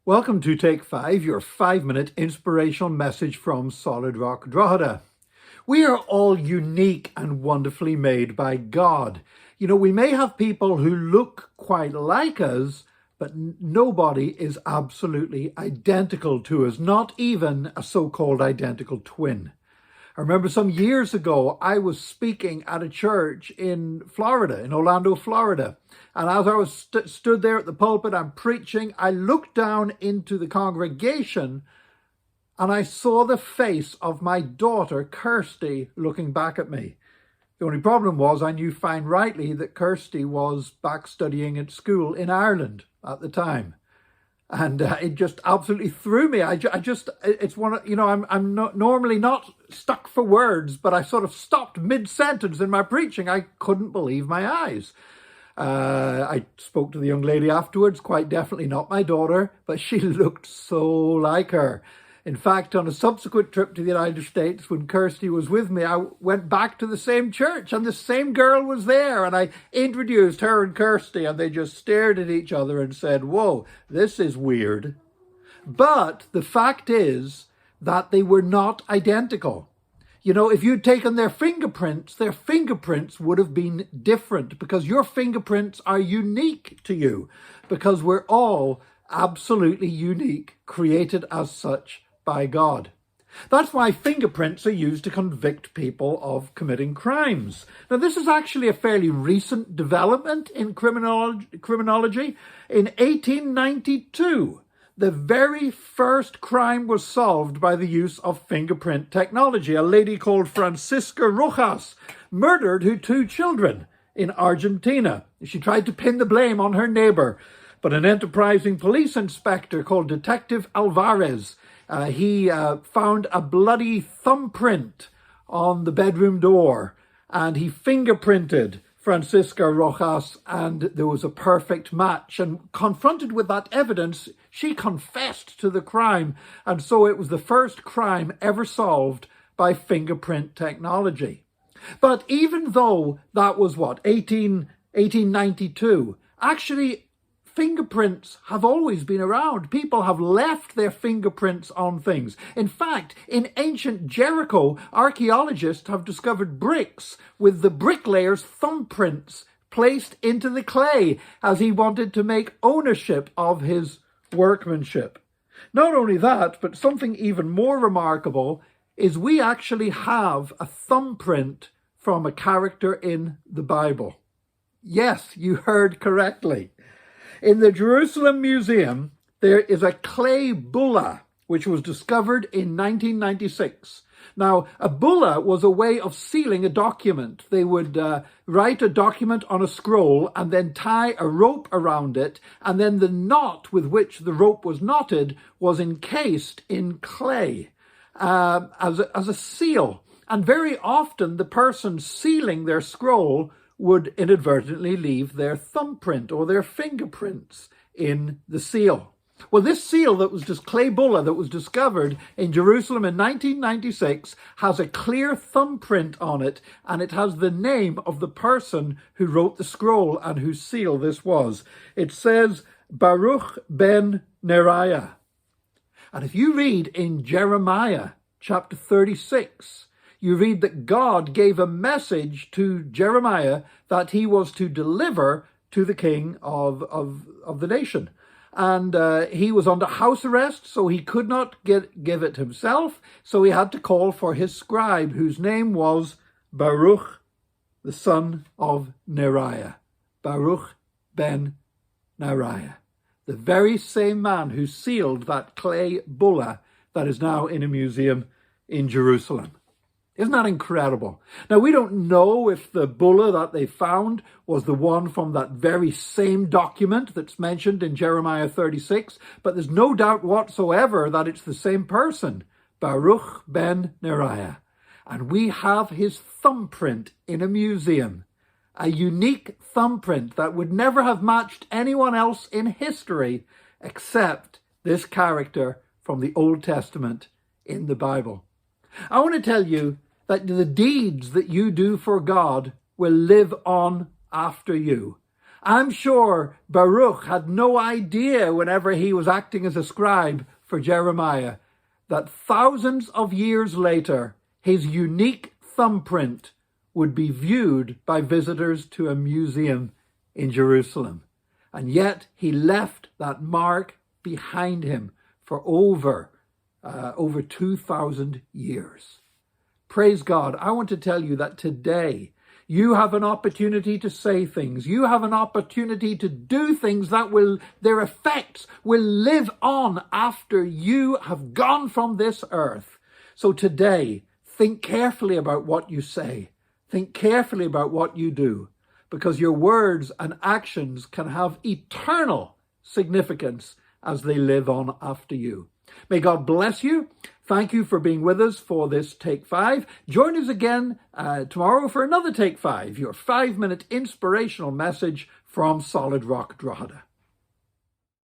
Welcome to Take 5, your 5-minute inspirational message from Solid Rock Drogheda. We are all unique and wonderfully made by God. You know, we may have people who look quite like us, but nobody is absolutely identical to us, not even a so-called identical twin. I remember some years ago, I was speaking at a church in Florida, in Orlando, Florida. And as I was stood there at the pulpit, I'm preaching, I looked down into the congregation and I saw the face of my daughter, Kirsty, looking back at me. The only problem was I knew fine rightly that Kirsty was back studying at school in Ireland at the time. And it just absolutely threw me. It's one of, I'm not, normally not stuck for words, but I sort of stopped mid-sentence in my preaching. I couldn't believe my eyes. I spoke to the young lady afterwards, quite definitely not my daughter, but she looked so like her. In fact, on a subsequent trip to the United States, when Kirsty was with me, I went back to the same church and the same girl was there. And I introduced her and Kirsty and they just stared at each other and said, whoa, this is weird. But the fact is that they were not identical. You know, if you'd taken their fingerprints would have been different because your fingerprints are unique to you because we're all absolutely unique, created as such by God. That's why fingerprints are used to convict people of committing crimes. Now, this is actually a fairly recent development in criminology. In 1892, the very first crime was solved by the use of fingerprint technology. A lady called Francisca Rojas murdered her 2 children in Argentina. She tried to pin the blame on her neighbor, but an enterprising police inspector called Detective Alvarez he found a bloody thumbprint on the bedroom door and he fingerprinted Francisca Rojas and there was a perfect match. And confronted with that evidence, she confessed to the crime. And so it was the first crime ever solved by fingerprint technology. But even though that was 1892, actually fingerprints have always been around. People have left their fingerprints on things. In fact, in ancient Jericho, archaeologists have discovered bricks with the bricklayer's thumbprints placed into the clay as he wanted to make ownership of his workmanship. Not only that, but something even more remarkable is we actually have a thumbprint from a character in the Bible. Yes, you heard correctly. In the Jerusalem Museum, there is a clay bulla, which was discovered in 1996. Now, a bulla was a way of sealing a document. They would write a document on a scroll and then tie a rope around it, and then the knot with which the rope was knotted was encased in clay as a seal. And very often, the person sealing their scroll would inadvertently leave their thumbprint or their fingerprints in the seal. Well, this seal that was just clay bulla that was discovered in Jerusalem in 1996 has a clear thumbprint on it, and it has the name of the person who wrote the scroll and whose seal this was. It says Baruch ben Neriah. And if you read in Jeremiah chapter 36, you read that God gave a message to Jeremiah that he was to deliver to the king of the nation. And he was under house arrest, so he could not give it himself. So he had to call for his scribe, whose name was Baruch, the son of Neriah. Baruch ben Neriah. The very same man who sealed that clay bulla that is now in a museum in Jerusalem. Isn't that incredible? Now, we don't know if the bulla that they found was the one from that very same document that's mentioned in Jeremiah 36, but there's no doubt whatsoever that it's the same person, Baruch ben Neriah. And we have his thumbprint in a museum, a unique thumbprint that would never have matched anyone else in history except this character from the Old Testament in the Bible. I want to tell you that the deeds that you do for God will live on after you. I'm sure Baruch had no idea whenever he was acting as a scribe for Jeremiah that thousands of years later, his unique thumbprint would be viewed by visitors to a museum in Jerusalem. And yet he left that mark behind him for over 2,000 years. Praise God. I want to tell you that today you have an opportunity to say things. You have an opportunity to do things that their effects will live on after you have gone from this earth. So today, think carefully about what you say. Think carefully about what you do, because your words and actions can have eternal significance as they live on after you. May God bless you. Thank you for being with us for this Take 5. Join us again tomorrow for another Take 5, your 5-minute inspirational message from Solid Rock Drogheda.